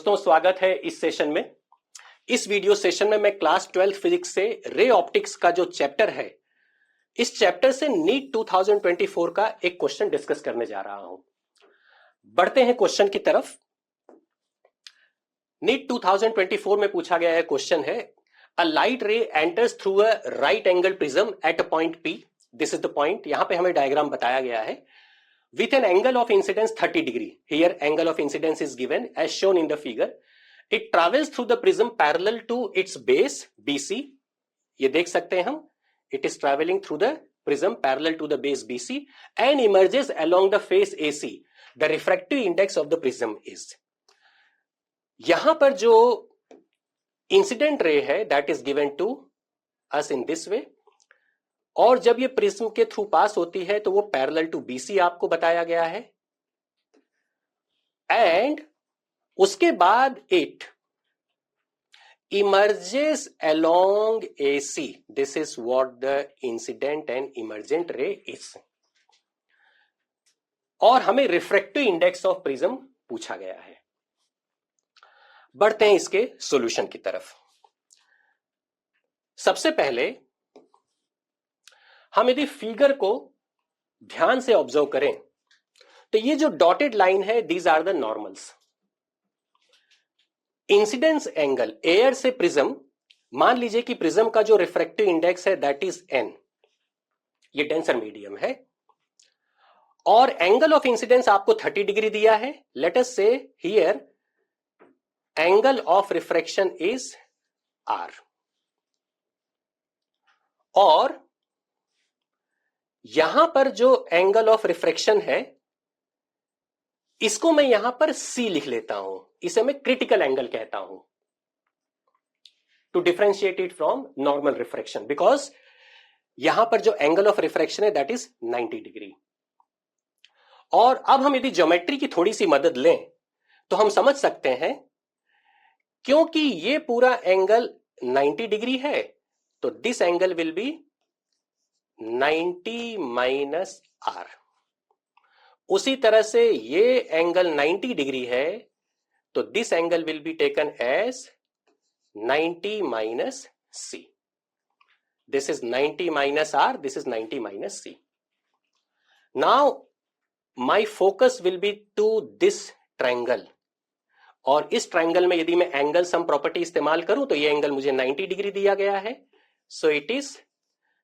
दोस्तों, स्वागत है इस सेशन में। इस वीडियो सेशन में मैं क्लास 12 फिजिक्स से रे ऑप्टिक्स का जो चैप्टर है, इस चैप्टर से नीट 2024 का एक क्वेश्चन डिस्कस करने जा रहा हूं। बढ़ते हैं क्वेश्चन की तरफ। नीट 2024 में पूछा गया है क्वेश्चन है, a light ray enters through a right angle prism at a point P। This is the point. यहां पे हमें डायग्राम बताया गया है with an angle of incidence 30 degree. Here angle of incidence is given as shown in the figure. It travels through the prism parallel to its base BC. ये देख सकते हैं हम, it is traveling through the prism parallel to the base BC and emerges along the face AC. The refractive index of the prism is. यहां पर जो incident ray है that is given to us in this way, और जब ये prism के through pass होती है तो वो पैरेलल टू बीसी आपको बताया गया है, एंड उसके बाद it emerges along AC. This is what the incident and emergent रे इज। और हमें रिफ्रैक्टिव इंडेक्स ऑफ प्रिज्म पूछा गया है। बढ़ते हैं इसके सॉल्यूशन की तरफ। सबसे पहले हम यदि फिगर को ध्यान से ऑब्जर्व करें तो ये जो डॉटेड लाइन है, these are the normals. Incidence angle air से प्रिज्म, मान लीजिए कि प्रिज्म का जो रिफ्रैक्टिव इंडेक्स है दैट इज n, ये डेंसर मीडियम है, और एंगल ऑफ इंसिडेंस आपको 30 डिग्री दिया है। लेट अस से here angle of refraction is r, और यहां पर जो एंगल ऑफ रिफ्रैक्शन है इसको मैं यहां पर C लिख लेता हूं। इसे मैं क्रिटिकल एंगल कहता हूं to differentiate it from normal refraction, because यहां पर जो एंगल ऑफ रिफ्रैक्शन है दैट इज 90 डिग्री। और अब हम यदि ज्योमेट्री की थोड़ी सी मदद लें तो हम समझ सकते हैं, क्योंकि ये पूरा एंगल 90 डिग्री है तो this angle will B 90 minus r। उसी तरह से ये एंगल 90 डिग्री है तो this angle will be taken as 90 minus c। This is 90 minus r, this is 90 minus c। Now my focus will be to this triangle, और इस triangle में यदि मैं एंगल सम प्रॉपर्टी इस्तेमाल करूं तो ये एंगल मुझे 90 डिग्री दिया गया है। So it is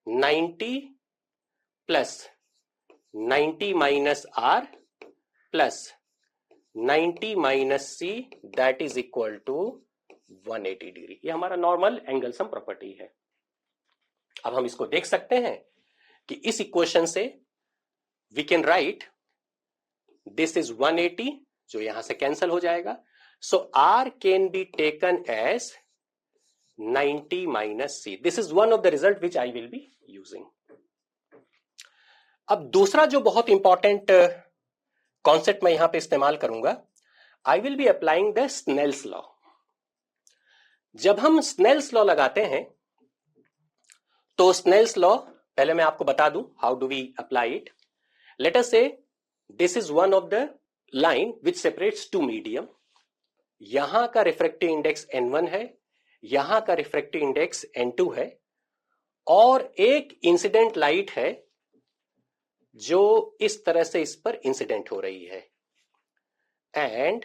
90 plus 90 minus r plus 90 minus c, that is equal to 180 degree. ये हमारा नॉर्मल एंगल सम प्रॉपर्टी है। अब हम इसको देख सकते हैं कि इस इक्वेशन से we can write this is 180, जो यहां से कैंसल हो जाएगा। So r can be taken as 90 minus c। This is one of the result which I will be using. अब दूसरा जो बहुत इंपॉर्टेंट कॉन्सेप्ट मैं यहां पे इस्तेमाल करूंगा, I will be applying the Snell's law. जब हम स्नेल्स लॉ लगाते हैं तो स्नेल्स लॉ पहले मैं आपको बता दूं how do we apply it. Let us say this is one of the line which separates two medium. यहां का रिफ्रैक्टिव इंडेक्स n1 है, यहां का रिफ्रैक्टिव इंडेक्स n2 है, और एक इंसिडेंट लाइट है जो इस तरह से इस पर इंसिडेंट हो रही है, and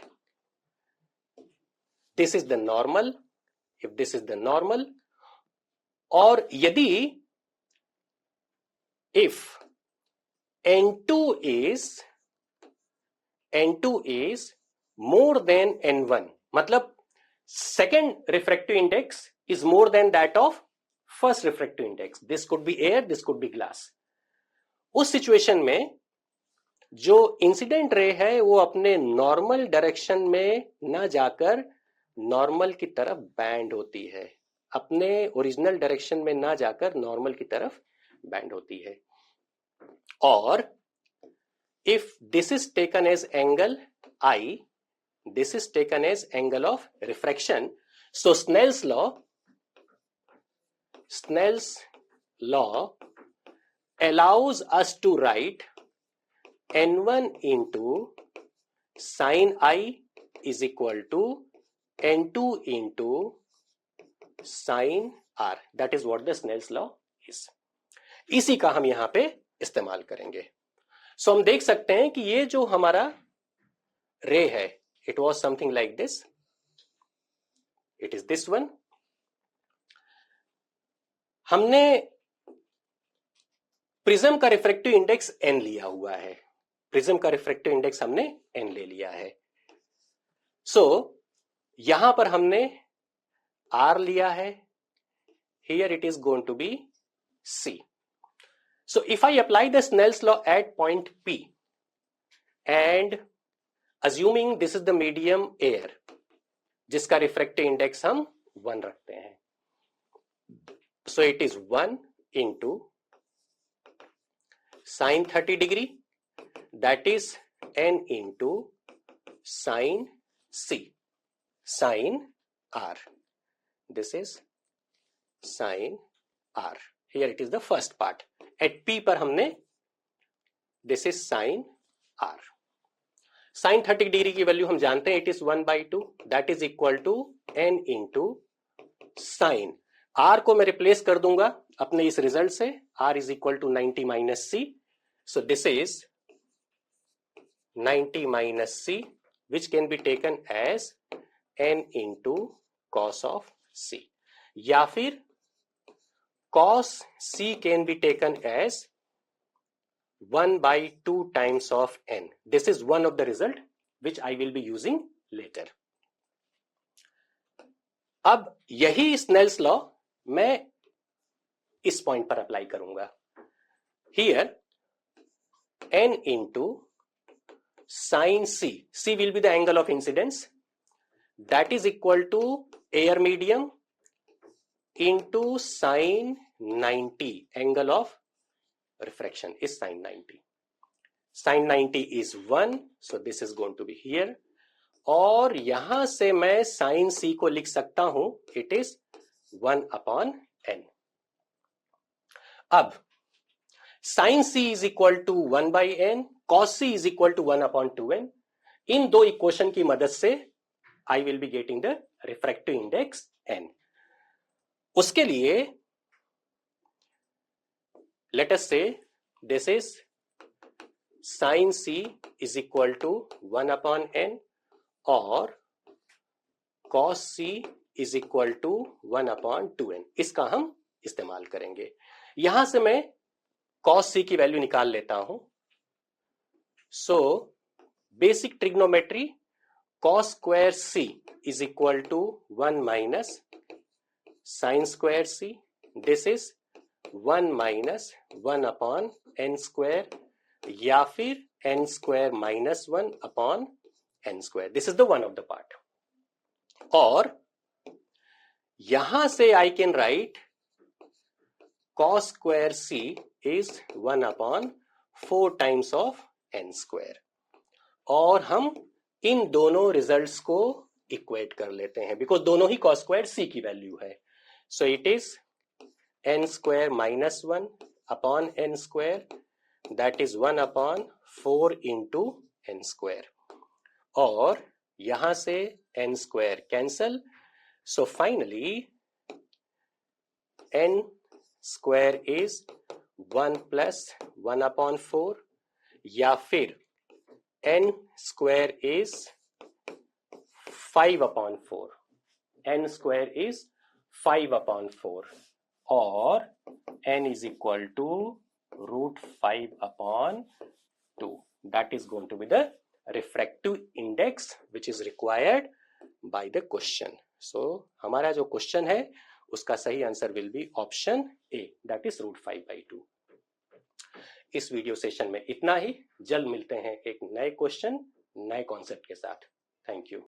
this is the normal. If this is the normal, और यदि if n2 is more than n1, मतलब second refractive index is more than that of first refractive index. This could be air, this could be glass. उस situation में जो incident ray है वो अपने normal direction में ना जाकर नॉर्मल की तरफ बैंड होती है, अपने ओरिजिनल डायरेक्शन में ना जाकर नॉर्मल की तरफ बैंड होती है। और if this is taken as angle I, this is taken as angle of refraction. So Snell's law allows us to write n1 into sine I is equal to N2 into sin R. That is what the Snell's law is. इसी का हम यहां पे इस्तेमाल करेंगे. सो हम देख सकते हैं कि ये जो हमारा रे है, it was something like this. It is this one. हमने प्रिज्म का रिफ्रैक्टिव इंडेक्स n लिया हुआ है. प्रिज्म का रिफ्रैक्टिव इंडेक्स हमने n ले लिया है. सो यहां पर हमने r लिया है. Here it is going to be c. So if I apply the Snell's law at point P and assuming this is the medium air जिसका रिफ्रैक्टिव इंडेक्स हम 1 रखते हैं. So it is 1 into sin 30 degree, that is n into sin c, sin r. This is sin r. Here it is the first part. At P पर हमने this is sin r. sin 30 degree की value हम जानते हैं, it is 1/2, that is equal to n into sin. r को मैं replace कर दूंगा अपने इस रिजल्ट से. r is equal to 90 minus c. So this is 90 minus c, which can be taken as n into cos of c. या फिर cos c can be taken as 1/2 times of n. This is one of the result which I will be using later. अब यही Snell's law मैं इस point पर apply करूंगा. Here n into sin c. c will be the angle of incidence. That is equal to air medium into sin 90. Angle of refraction is sin 90. Sin 90 is 1. So this is going to be here. और यहां से मैं sin c को लिख सकता हूं. It is 1/n. अब sin c is equal to 1/n, cos c is equal to 1/2n. इन दो इक्वेशन की मदद से I will be getting the refractive index n. उसके लिए let us say this is sin c is equal to 1/n और cos c is equal to 1/2n. इसका हम इस्तेमाल करेंगे. यहां से मैं cos c की वैल्यू निकाल लेता हूं. So basic trigonometry, cos square c is equal to 1 minus sin square c. This is 1 minus 1/n square या फिर n square minus 1/n square. This is the one of the part. और यहां से I can write cos square c is 1/4 times of n square. और हम इन दोनों results को equate कर लेते हैं बिकॉज दोनों ही cos square c की वैल्यू है. So it is n square minus 1/n square, that is 1/4 into n square. और यहां से n square cancel. So finally n square is 1 plus 1/4 या फिर n square is 5/4. n square is 5/4 और n is equal to √5/2. That is going to be the refractive index which is required by the question. So हमारा जो question है उसका सही answer will be option A, that is √5/2. इस video session में इतना ही. जल्द मिलते हैं एक नए क्वेश्चन, नए कॉन्सेप्ट के साथ. Thank you.